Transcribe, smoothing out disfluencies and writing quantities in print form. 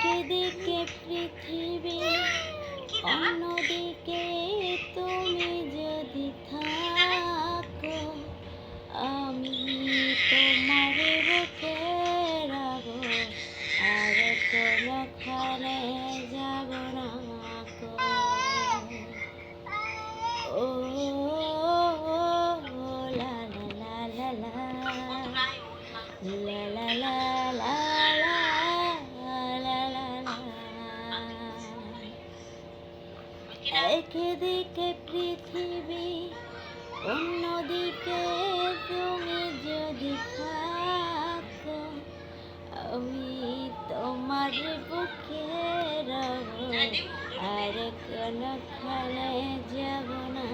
একদিকে পৃথিবী, অন্যদিকে তুমি যদি থাকো, আমি তোমার বুকে রব, আর কোনখানে যাব না গো। ও লা লা লা লা লা, লা লা লা লা লা, লা লা লা। একদিকে পৃথিবী, অন্যদিকে তুমি যদি থাকো, আমি তোমার বুকে রব, আর কোনখানে যাব না।